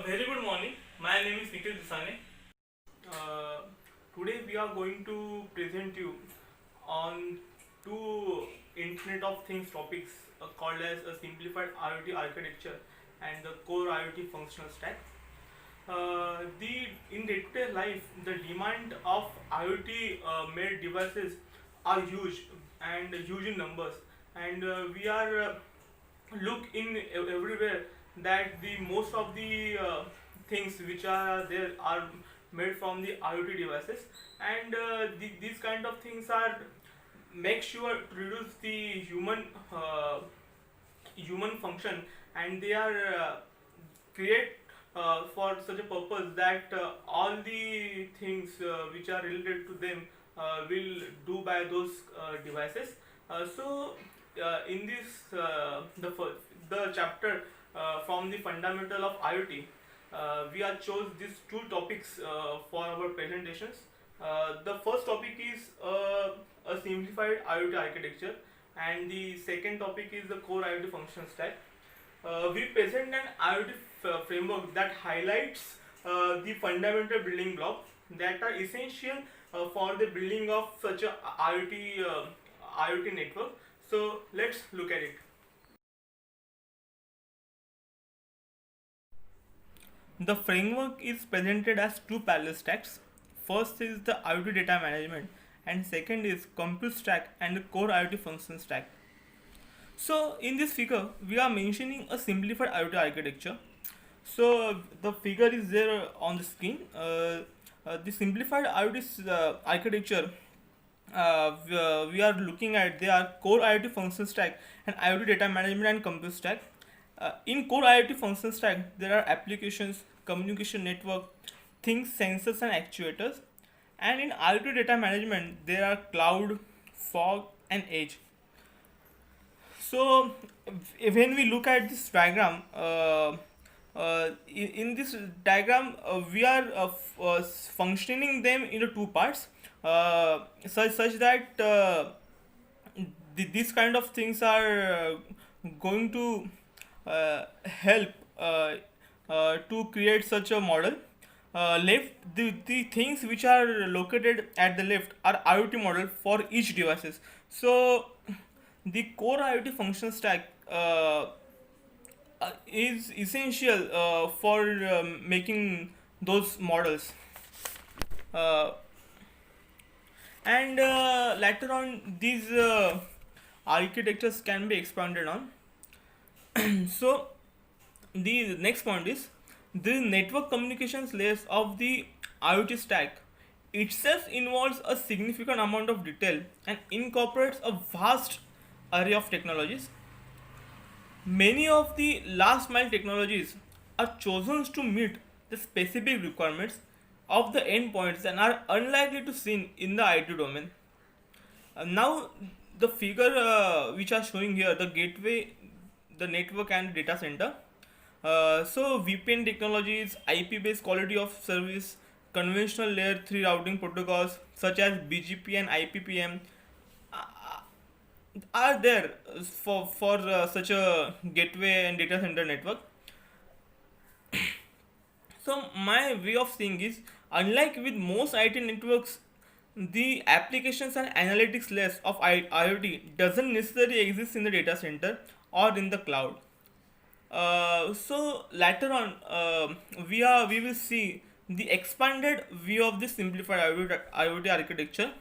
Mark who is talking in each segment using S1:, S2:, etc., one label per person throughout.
S1: Very good morning. My name is Nikhil Disane. Uh, Today we are going to present you on two Internet of Things topics called as a simplified IoT architecture and the core IoT functional stack. The in day-to-day life, the demand of IoT made devices are huge and huge in numbers, and we are look in everywhere that the most of the things which are there are made from the IoT devices, and these kind of things are make sure to reduce the human function, and they are create for such a purpose that all the things which are related to them will do by those devices. In this the chapter from the fundamental of IoT, we are chose these two topics for our presentations. The first topic is a simplified IoT architecture, and the second topic is the core IoT function stack. We present an IoT framework that highlights the fundamental building blocks that are essential for the building of such a IoT network. So let's look at it. The framework is presented as two parallel stacks. First is the IoT data management, and second is compute stack and the core IoT function stack. So in this figure, we are mentioning a simplified IoT architecture. So the figure is there on the screen. The simplified IoT architecture we are looking at, they are core IoT function stack and IoT data management and compute stack. In core IoT function stack, there are applications, communication network, things, sensors and actuators. And in IoT data management, there are cloud, fog and edge. So when we look at this diagram, in this diagram we are functioning them into two parts, such that these kind of things are going to help to create such a model. The things which are located at the left are IoT model for each devices. So the core IoT function stack is essential for making those models. Uh, and later on, these architectures can be expanded on. So the next point is the network communications layers of the IoT stack itself involves a significant amount of detail and incorporates a vast array of technologies. Many of the last mile technologies are chosen to meet the specific requirements of the endpoints and are unlikely to seen in the IT domain. Now, the figure which are showing here, the gateway, the network and data center. So VPN technologies, IP-based quality of service, conventional layer 3 routing protocols such as BGP and IPPM are there for such a gateway and data center network. So my way of seeing is, unlike with most IT networks, the applications and analytics layers of IoT doesn't necessarily exist in the data center or in the cloud. So later on, we will see the expanded view of this simplified IoT architecture.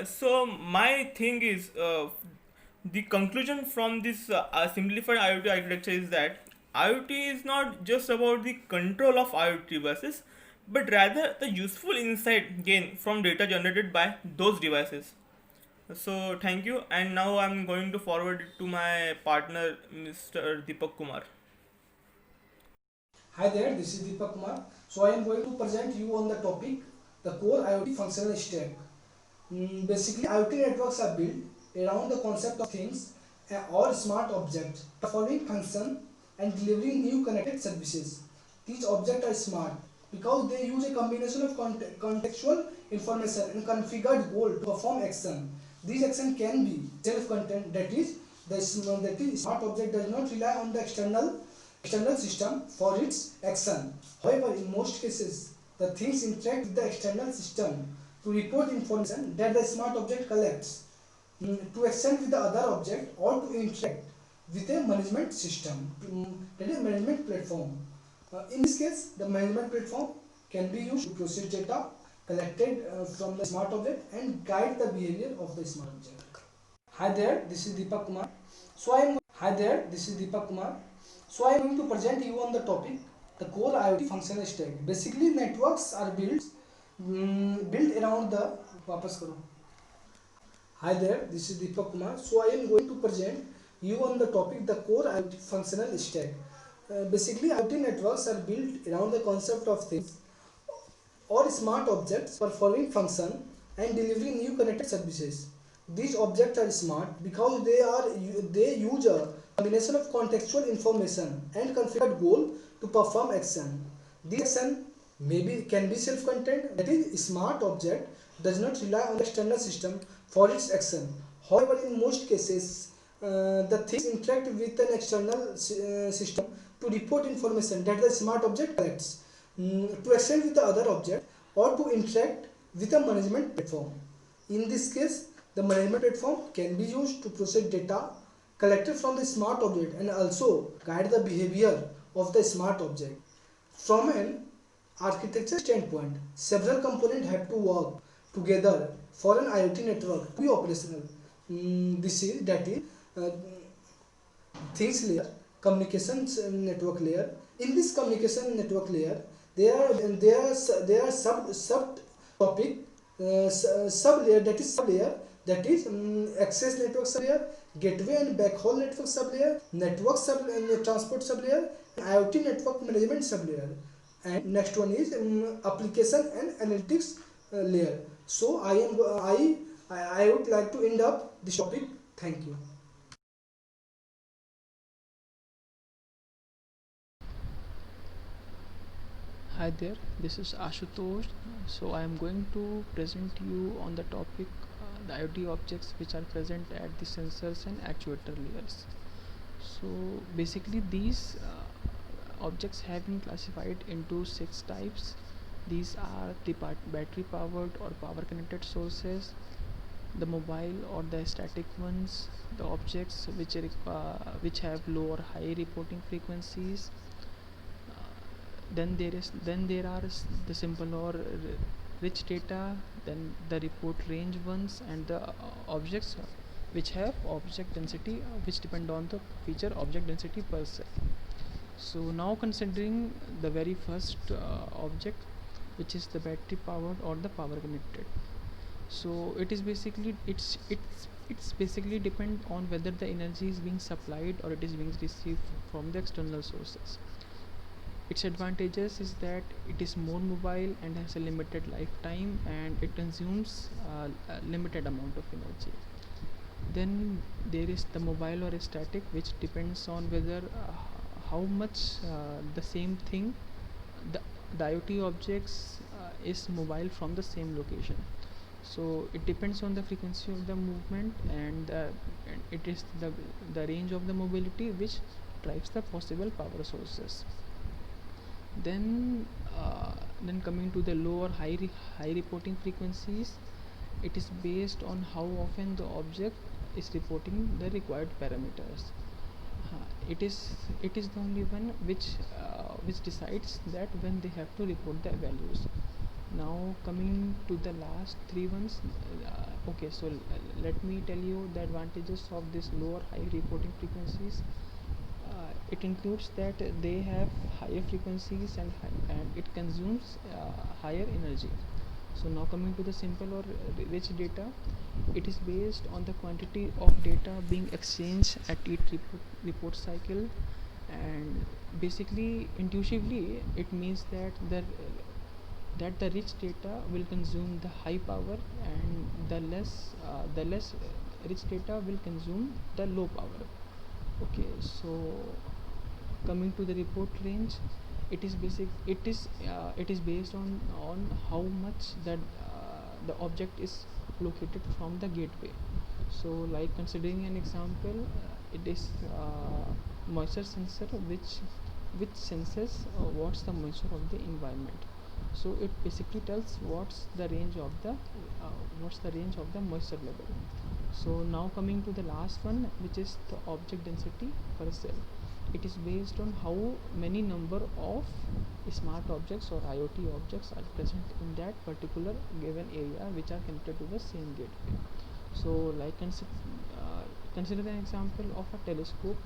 S1: So my thing is, the conclusion from this simplified IoT architecture is that IoT is not just about the control of IoT devices, but rather the useful insight gained from data generated by those devices. So thank you, and now I'm going to forward it to my partner, Mr. Deepak Kumar.
S2: Hi there, this is Deepak Kumar. So I am going to present you on the topic the core IoT functional stack. Basically, IoT networks are built around the concept of things or smart objects performing function and delivering new connected services. These objects are smart because they use a combination of contextual information and configured goal to perform action. These action can be self-contained, that is, the smart object does not rely on the external external system for its action. However, in most cases, the things interact with the external system to report information that the smart object collects, to exchange with the other object, or to interact with a management system, that is management platform. In this case, the management platform can be used to process data collected from the smart object and guide the behavior of the smart object. Hi there, this is Deepak Kumar. So I am going to present you on the topic the core IoT functional stack. Basically, networks are built around the. वापस करो. Hi there, this is Deepak Kumar. So I am going to present you on the topic the core IoT functional stack. Basically, IoT networks are built around the concept of things or smart objects performing function and delivering new connected services. These objects are smart because they use a combination of contextual information and configured goal to perform action. This action can be self-contained, that is, smart object does not rely on the external system for its action. However, in most cases, the things interact with an external system to report information that the smart object collects, to exchange with the other object, or to interact with a management platform. In this case, the management platform can be used to process data collected from the smart object and also guide the behavior of the smart object. From an architecture standpoint, several components have to work together for an IoT network to be operational. That is uh, things layer, communications network layer. In this communication network layer, there are sub topic sub layer, that is access network sub layer, gateway and backhaul network sub layer, network transport sub layer, IoT network management sub layer, and next one is application and analytics layer. So I would like to end up this topic. Thank you.
S3: Hi there, this is Ashutosh. So I am going to present you on the topic the IoT objects which are present at the sensors and actuator layers. So basically these objects have been classified into 6 types. These are the battery powered or power connected sources, the mobile or the static ones, the objects which have low or high reporting frequencies. Then there are the simple or rich data, then the report range ones, and the objects which have object density which depend on the feature object density per se. So now considering the very first object, which is the battery powered or the power connected. So it is basically it's basically depend on whether the energy is being supplied or it is being received from the external sources. Its advantages is that it is more mobile and has a limited lifetime, and it consumes a limited amount of energy. Then there is the mobile or static, which depends on whether how much the same thing, the, the IoT objects is mobile from the same location. So it depends on the frequency of the movement, and it is the range of the mobility which drives the possible power sources. Then coming to the low or high reporting frequencies, it is based on how often the object is reporting the required parameters. It is the only one which decides that when they have to report the values. Now coming to the last 3 ones, okay, so let me tell you the advantages of this low or high reporting frequencies. It includes that they have higher frequencies and it consumes higher energy. So now coming to the simple or rich data, it is based on the quantity of data being exchanged at each report cycle, and basically intuitively it means that the rich data will consume the high power, and the less rich data will consume the low power. Okay, so coming to the report range, it is based on how much that the object is located from the gateway. So like considering an example, it is moisture sensor which senses what's the moisture of the environment. So it basically tells what's the range of the moisture level. So now coming to the last one, which is the object density per cell. It is based on how many number of smart objects or IoT objects are present in that particular given area, which are connected to the same gateway. So like consider an example of a telescope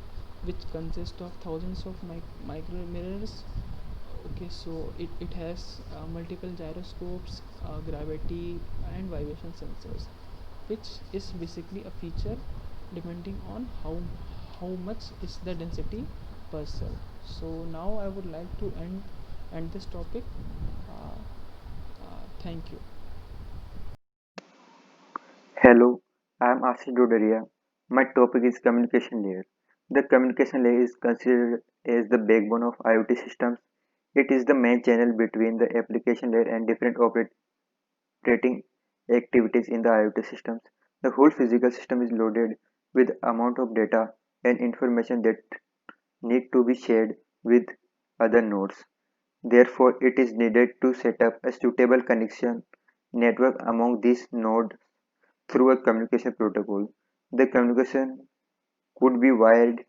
S3: which consists of thousands of micro mirrors. Okay, so it has multiple gyroscopes, gravity and vibration sensors, which is basically a feature depending on how much is the density per cell. So now I would like to end this topic. Thank you.
S4: Hello, I am Ashish Dodaria. My topic is communication layer. The communication layer is considered as the backbone of IoT systems. It is the main channel between the application layer and different operating activities in the IoT systems. The whole physical system is loaded with amount of data and information that need to be shared with other nodes. Therefore, it is needed to set up a suitable connection network among these nodes through a communication protocol. The communication could be wired,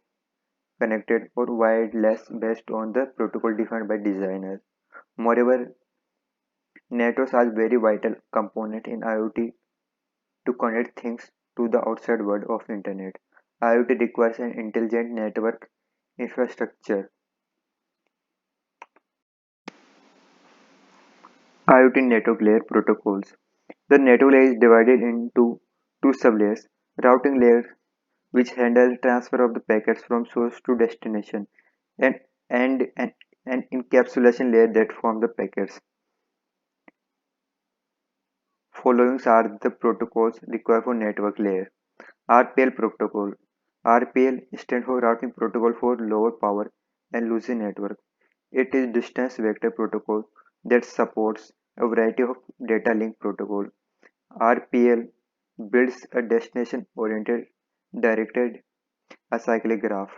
S4: connected, or wireless based on the protocol defined by designers. Moreover, networks are very vital component in IoT to connect things to the outside world of internet. IoT requires an intelligent network infrastructure. IoT network layer protocols. The network layer is divided into two sublayers. Routing layer, which handle transfer of the packets from source to destination, and and an encapsulation layer that form the packets. Following are the protocols required for network layer. RPL protocol. RPL stands for Routing Protocol for Lower Power and Loosey Network. It is distance vector protocol that supports a variety of data link protocol. RPL builds a destination oriented directed acyclic graph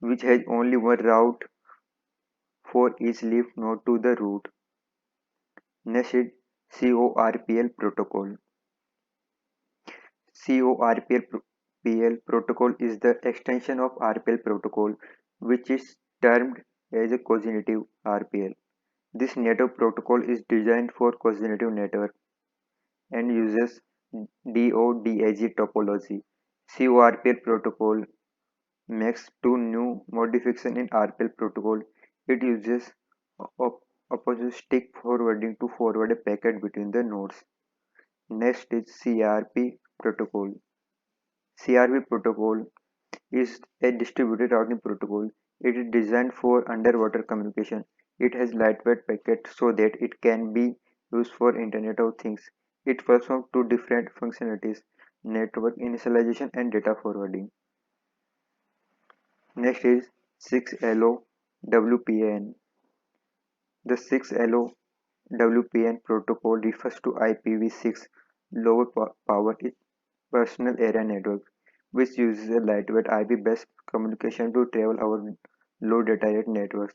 S4: which has only one route for each leaf node to the root. Next is CORPL protocol. CORPL protocol is the extension of RPL protocol, which is termed as a cognitive RPL. This network protocol is designed for cognitive network and uses DODAG topology. CORPL protocol makes two new modifications in RPL protocol. It uses op- opportunistic forwarding to forward a packet between the nodes. Next is CRP protocol. CRP protocol is a distributed routing protocol. It is designed for underwater communication. It has lightweight packets so that it can be used for Internet of Things. It performs two different functionalities: network initialization and data forwarding. Next is 6LO WPAN. The 6LO WPAN protocol refers to IPv6 lower power personal area network, which uses a lightweight IP-based communication to travel over low data rate networks.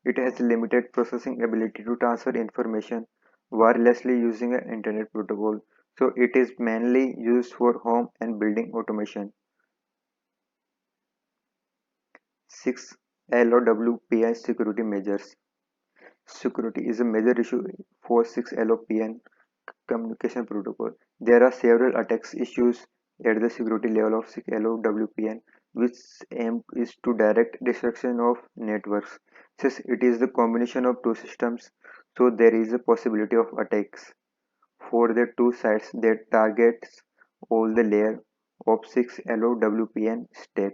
S4: It has limited processing ability to transfer information wirelessly using an internet protocol, so it is mainly used for home and building automation. 6. LOWPN security measures. Security is a major issue for 6LOPN communication protocol. There are several attacks issues at the security level of 6LOWPN, which aim is to direct destruction of networks. Since it is the combination of two systems, so there is a possibility of attacks for the two sites that targets all the layer of 6LOWPN stack.